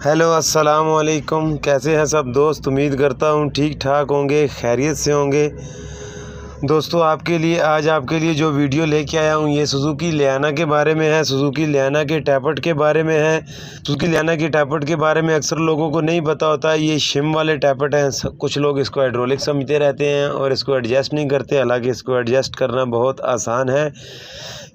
Hello अस्सलाम वालेकुम। कैसे हैं सब दोस्त? उम्मीद करता हूँ ठीक ठाक होंगे, खैरियत से होंगे। दोस्तों आज आपके लिए जो वीडियो लेके आया हूँ ये सुजुकी लियाना के बारे में है। सुजुकी लियाना के टैपट के बारे में है। सुजुकी लियाना के टैपट के बारे में अक्सर लोगों को नहीं पता होता। ये शिम वाले टैपट हैं। कुछ लोग इसको हाइड्रोलिक समझते रहते हैं और इसको एडजस्ट नहीं करते, हालांकि इसको एडजस्ट करना बहुत आसान है।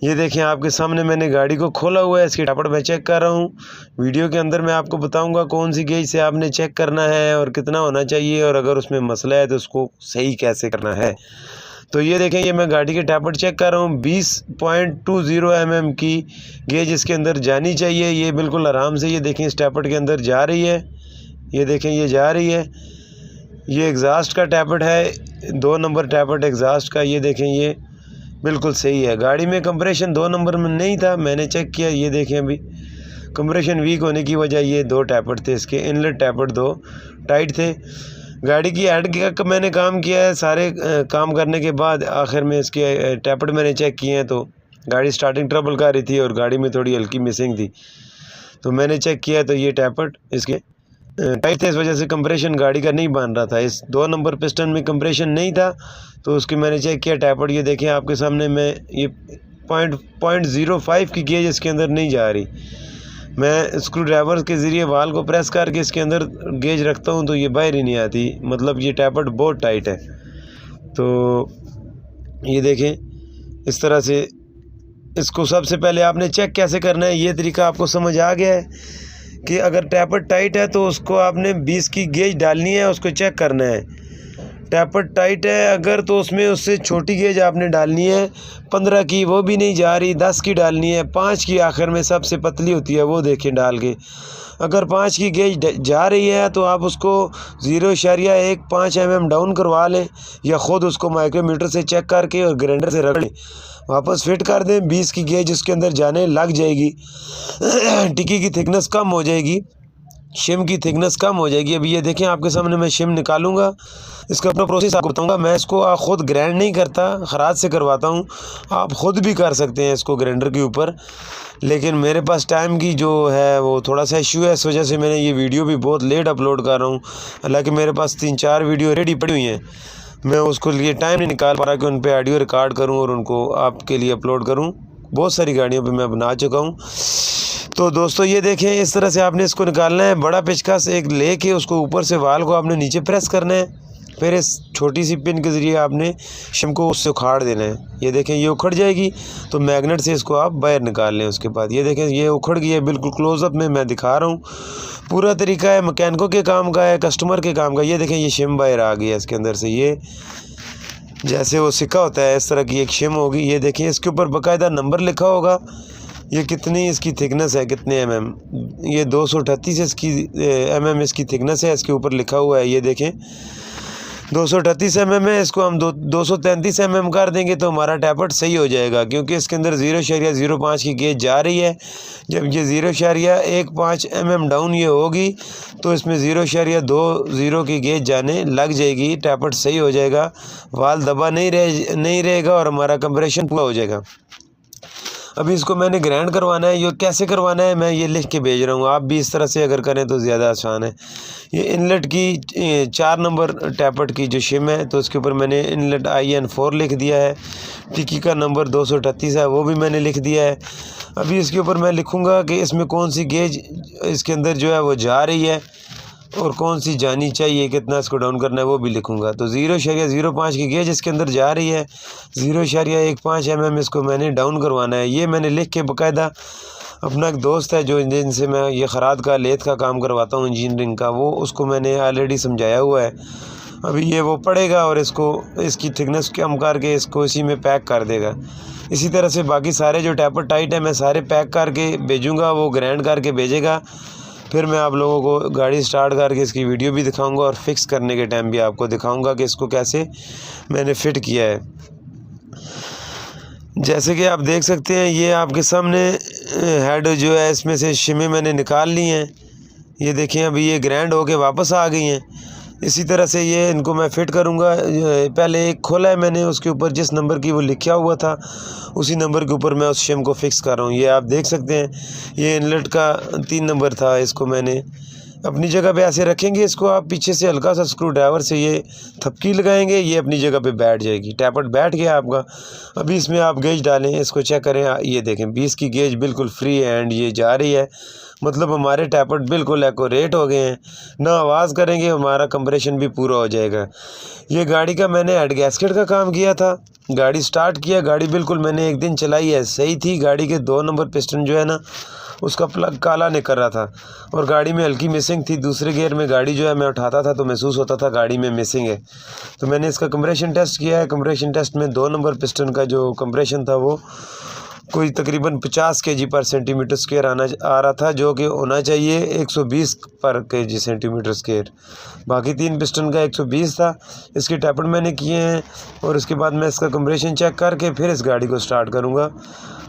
ये देखें, आपके सामने मैंने गाड़ी को खोला हुआ है, इसकी टैपट मैं चेक कर रहा हूँ। वीडियो के अंदर मैं आपको बताऊंगा कौन सी गेज से आपने चेक करना है और कितना होना चाहिए, और अगर उसमें मसला है तो उसको सही कैसे करना है। तो ये देखें, ये मैं गाड़ी के टैपट चेक कर रहा हूँ। 20.20 mm की गेज इसके अंदर जानी चाहिए। ये बिल्कुल आराम से, ये देखें, इस टैपट के अंदर जा रही है। ये देखें, ये जा रही है। ये एग्जॉस्ट का टैपट है, 2 नंबर टैपट एग्जॉस्ट का। ये देखें, ये बिल्कुल सही है। गाड़ी में कंप्रेशन 2 नंबर में नहीं था, मैंने चेक किया। ये देखें, अभी कंप्रेशन वीक होने की वजह ये 2 टैपट थे, इसके इनलेट टैपट 2 टाइट थे। गाड़ी की हेड का मैंने काम किया है। सारे काम करने के बाद आखिर में इसके टैपट मैंने चेक किए हैं, तो गाड़ी स्टार्टिंग ट्रबल कर रही थी और गाड़ी में थोड़ी हल्की मिसिंग थी। तो मैंने चेक किया तो ये टैपट इसके टाइट थे, इस वजह से कंप्रेशन गाड़ी का नहीं बन रहा था। इस 2 नंबर पिस्टन में कंप्रेशन नहीं था, तो उसकी मैंने चेक किया टैपट। ये देखें आपके सामने, मैं ये 0.05 की गेज इसके अंदर नहीं जा रही। मैं स्क्रू ड्राइवर के ज़रिए वाल को प्रेस करके इसके अंदर गेज रखता हूँ तो ये बाहर ही नहीं आती, मतलब ये टैपट बहुत टाइट है। तो ये देखें, इस तरह से इसको सबसे पहले आपने चेक कैसे करना है, ये तरीका आपको समझ आ गया है कि अगर टैपट टाइट है तो उसको आपने 20 की गेज डालनी है, उसको चेक करना है। टैपट टाइट है अगर, तो उसमें उससे छोटी गेज आपने डालनी है। 15 की वो भी नहीं जा रही, 10 की डालनी है। 5 की आखिर में सबसे पतली होती है, वो देखें डाल के। अगर 5 की गेज जा रही है तो आप उसको 0.15 mm डाउन करवा लें, या ख़ुद उसको माइक्रोमीटर से चेक करके और ग्राइंडर से रगड़ लें, वापस फिट कर दें। 20 की गेज उसके अंदर जाने लग जाएगी। टिक्की की थिकनेस कम हो जाएगी, शिम की थिकनेस कम हो जाएगी। अभी ये देखें, आपके सामने मैं शिम निकालूंगा, इसका अपना प्रोसेस आपको बताऊंगा। मैं इसको ख़ुद ग्राइंड नहीं करता, खराद से करवाता हूँ। आप ख़ुद भी कर सकते हैं इसको ग्राइंडर के ऊपर, लेकिन मेरे पास टाइम की जो है वो थोड़ा सा इशू है, इस वजह से मैंने ये वीडियो भी बहुत लेट अपलोड कर रहा हूँ। हालांकि मेरे पास 3-4 वीडियो रेडी पड़ी हुई हैं, मैं उसको लिए टाइम नहीं निकाल पा रहा कि उन पर ऑडियो रिकॉर्ड करूँ और उनको आपके लिए अपलोड करूँ। बहुत सारी गाड़ियों पर मैं बना चुका हूँ। तो दोस्तों ये देखें, इस तरह से आपने इसको निकालना है। बड़ा पेचकस एक लेके उसको ऊपर से वाल को आपने नीचे प्रेस करना है, फिर इस छोटी सी पिन के ज़रिए आपने शिम को उससे उखाड़ देना है। ये देखें, ये उखड़ जाएगी तो मैग्नेट से इसको आप बाहर निकाल लें। उसके बाद ये देखें, ये उखड़ गई है, बिल्कुल क्लोज़अप में मैं दिखा रहा हूँ। पूरा तरीका है, मैकेनिकों के काम का है, कस्टमर के काम का। ये देखें, ये शिम बाहर आ गई है इसके अंदर से। ये जैसे वो सिक्का होता है, इस तरह की एक शिम होगी। ये देखें, इसके ऊपर बाकायदा नंबर लिखा होगा, ये कितनी इसकी थिकनेस है, कितने mm। ये 238 इसकी mm इसकी थिकनेस है, इसके ऊपर लिखा हुआ है। ये देखें, 238 mm है। इसको हम 233 mm कर देंगे तो हमारा टैपट सही हो जाएगा, क्योंकि इसके अंदर 0.05 की गेज जा रही है। जब ये 0.15 mm डाउन ये होगी तो इसमें 0.20 की गेज जाने लग जाएगी, टैपट सही हो जाएगा, वाल दबा नहीं रहेगा और हमारा कंप्रेशन पूरा हो जाएगा। अभी इसको मैंने ग्राइंड करवाना है। ये कैसे करवाना है मैं ये लिख के भेज रहा हूँ, आप भी इस तरह से अगर करें तो ज़्यादा आसान है। ये इनलेट की 4 नंबर टैपट की जो शिम है, तो इसके ऊपर मैंने इनलेट IN4 लिख दिया है। टिक्की का नंबर 238 है, वो भी मैंने लिख दिया है। अभी इसके ऊपर मैं लिखूँगा कि इसमें कौन सी गेज इसके अंदर जो है वो जा रही है और कौन सी जानी चाहिए, कितना इसको डाउन करना है वो भी लिखूंगा। तो 0.05 की गेज इसके अंदर जा रही है, 0.15 mm इसको मैंने डाउन करवाना है। ये मैंने लिख के बाकायदा, अपना एक दोस्त है जो जिनसे मैं ये खराद का लेथ का काम करवाता हूँ, इंजीनियरिंग का, वो उसको मैंने ऑलरेडी समझाया हुआ है। अभी ये वो पढ़ेगा और इसको इसकी थिकनेस कम करके इसको इसी में पैक कर देगा। इसी तरह से बाकी सारे जो टैपट टाइट है मैं सारे पैक करके भेजूँगा, वो ग्राइंड करके भेजेगा। फिर मैं आप लोगों को गाड़ी स्टार्ट करके इसकी वीडियो भी दिखाऊंगा और फिक्स करने के टाइम भी आपको दिखाऊंगा कि इसको कैसे मैंने फ़िट किया है। जैसे कि आप देख सकते हैं, ये आपके सामने हेड जो है इसमें से शिमें मैंने निकाल ली हैं। ये देखें, अभी ये ग्राइंड होके वापस आ गई हैं। इसी तरह से ये इनको मैं फ़िट करूँगा। पहले एक खोला है मैंने, उसके ऊपर जिस नंबर की वो लिखा हुआ था उसी नंबर के ऊपर मैं उस शिम को फ़िक्स कर रहा हूँ। ये आप देख सकते हैं, ये इनलेट का 3 नंबर था, इसको मैंने अपनी जगह पे ऐसे रखेंगे इसको आप, पीछे से हल्का सा स्क्रू ड्राइवर से ये थपकी लगाएंगे, ये अपनी जगह पे बैठ जाएगी। टैपट बैठ गया आपका। अभी इसमें आप गेज डालें, इसको चेक करें, ये देखें 20 की गेज बिल्कुल फ्री हैंड ये जा रही है। मतलब हमारे टैपट बिल्कुल एक्यूरेट हो गए हैं, ना आवाज़ करेंगे, हमारा कंप्रेशन भी पूरा हो जाएगा। ये गाड़ी का मैंने हेड गैस्केट का काम किया था। गाड़ी स्टार्ट किया, गाड़ी बिल्कुल मैंने एक दिन चलाई है, सही थी। गाड़ी के 2 नंबर पिस्टन जो है ना उसका प्लग काला निकल रहा था और गाड़ी में हल्की मिसिंग थी। दूसरे गियर में गाड़ी जो है मैं उठाता था तो महसूस होता था गाड़ी में मिसिंग है। तो मैंने इसका कंप्रेशन टेस्ट किया है। कंप्रेशन टेस्ट में 2 नंबर पिस्टन का जो कंप्रेशन था वो कोई तकरीबन 50 kg पर सेंटीमीटर स्क्वायर आ रहा था, जो कि होना चाहिए 120 पर kg सेंटीमीटर स्क्वायर। बाकी 3 पिस्टन का 120 था। इसके टैपट मैंने किए हैं और उसके बाद मैं इसका कंप्रेशन चेक करके फिर इस गाड़ी को स्टार्ट करूँगा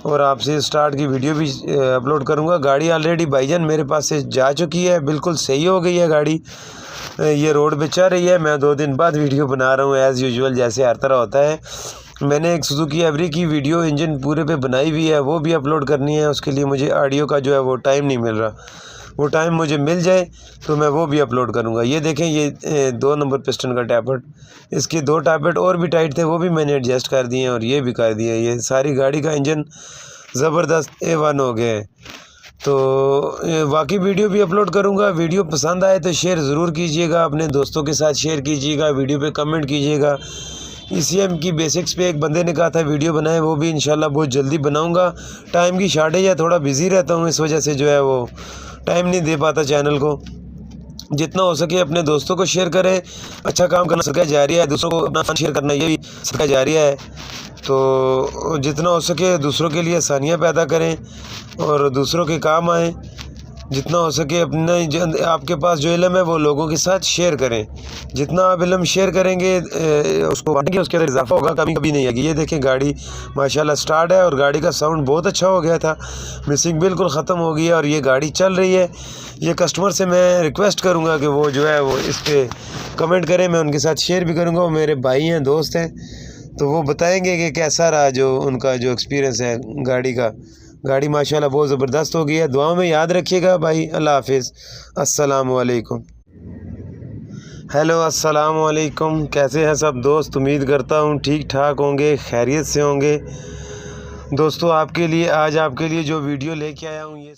और आपसे स्टार्ट की वीडियो भी अपलोड करूँगा। गाड़ी ऑलरेडी भाईजान मेरे पास से जा चुकी है, बिल्कुल सही हो गई है गाड़ी, ये रोड पे चल रही है। मैं 2 दिन बाद वीडियो बना रहा हूँ एज़ यूजुअल, जैसे हर तरह होता है। मैंने एक सुजुकी एवरी की वीडियो इंजन पूरे पे बनाई हुई है, वो भी अपलोड करनी है। उसके लिए मुझे ऑडियो का जो है वो टाइम नहीं मिल रहा, वो टाइम मुझे मिल जाए तो मैं वो भी अपलोड करूँगा। ये देखें, ये 2 नंबर पिस्टन का टैपट, इसके 2 टैपट और भी टाइट थे, वो भी मैंने एडजस्ट कर दिए हैं और ये भी कर दिए। ये सारी गाड़ी का इंजन ज़बरदस्त A1 हो गया है। तो बाकी वीडियो भी अपलोड करूँगा। वीडियो पसंद आए तो शेयर ज़रूर कीजिएगा, अपने दोस्तों के साथ शेयर कीजिएगा, वीडियो पे कमेंट कीजिएगा। ECM की बेसिक्स पे एक बंदे ने कहा था वीडियो बनाए, वो भी इंशाल्लाह बहुत जल्दी बनाऊंगा। टाइम की शॉर्टेज है, थोड़ा बिज़ी रहता हूँ, इस वजह से जो है वो टाइम नहीं दे पाता चैनल को। जितना हो सके अपने दोस्तों को शेयर करें, अच्छा काम करना सदका जारिया है, दूसरों को अपना शेयर करना ये भी सदका जारिया है। तो जितना हो सके दूसरों के लिए आसानियाँ पैदा करें और दूसरों के काम आएँ। जितना हो सके अपने आपके पास जो इल्म है वो लोगों के साथ शेयर करें। जितना आप इल्म शेयर करेंगे उसको बांटेंगे, उसके अंदर इजाफा होगा, कभी नहीं आएगी। ये देखें गाड़ी माशाल्लाह स्टार्ट है और गाड़ी का साउंड बहुत अच्छा हो गया था, मिसिंग बिल्कुल ख़त्म हो गई है और ये गाड़ी चल रही है। ये कस्टमर से मैं रिक्वेस्ट करूँगा कि वो जो है वो इस पर कमेंट करें, मैं उनके साथ शेयर भी करूँगा। वो मेरे भाई हैं, दोस्त हैं, तो वो बताएँगे कि कैसा रहा जो उनका जो एक्सपीरियंस है गाड़ी का। गाड़ी माशाल्लाह बहुत ज़बरदस्त हो गई है। दुआ में याद रखिएगा भाई। अल्लाह हाफिज़। अस्सलाम वालेकुम। हेलो, अस्सलाम वालेकुम। कैसे हैं सब दोस्त? उम्मीद करता हूँ ठीक ठाक होंगे, खैरियत से होंगे। दोस्तों आज आपके लिए जो वीडियो लेके आया हूँ ये